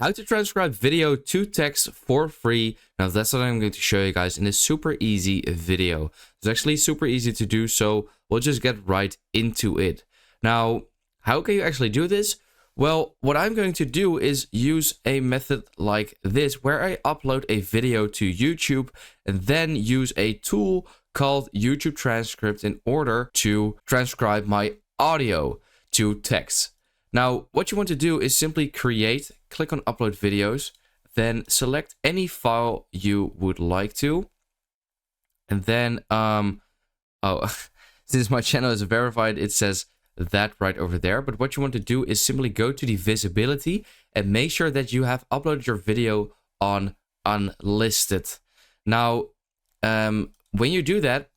How to transcribe video to text for free. Now that's what I'm going to show you guys in this super easy video. It's actually super easy to do, so we'll just get right into it. Now, how can you actually do this? Well, what I'm going to do is use a method like this, where I upload a video to YouTube and then use a tool called YouTube Transcript in order to transcribe my audio to text. Now, what you want to do is simply click on upload videos, then select any file you would like to. And then, since my channel is verified, it says that right over there. But what you want to do is simply go to the visibility and make sure that you have uploaded your video on unlisted. Now, when you do that,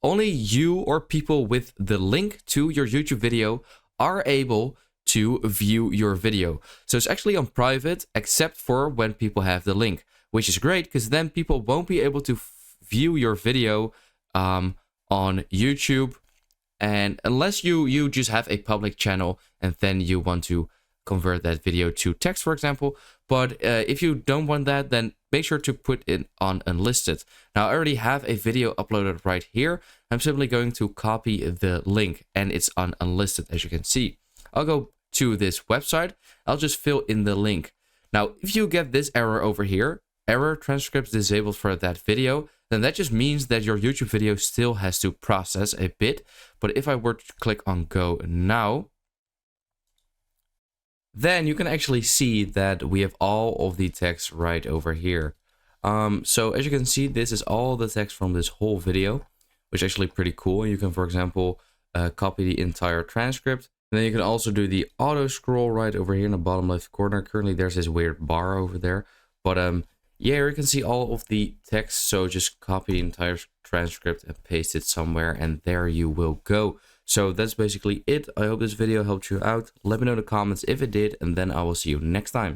only you or people with the link to your YouTube video are able to view your video. So it's actually on private, except for when people have the link, which is great because then people won't be able to view your video on YouTube. And unless you just have a public channel and then you want to convert that video to text, for example. But if you don't want that, then make sure to put it on unlisted. Now, I already have a video uploaded right here. I'm simply going to copy the link and it's on unlisted, as you can see. I'll go to this website. I'll just fill in the link. Now, if you get this error over here, error transcripts disabled for that video, then that just means that your YouTube video still has to process a bit. But if I were to click on go now, then you can actually see that we have all of the text right over here. So as you can see, this is all the text from this whole video, which is actually pretty cool. You can, for example, copy the entire transcript. And then you can also do the auto scroll right over here in the bottom left corner. Currently, there's this weird bar over there. But yeah, you can see all of the text. So just copy the entire transcript and paste it somewhere. And there you will go. So that's basically it. I hope this video helped you out. Let me know in the comments if it did. And then I will see you next time.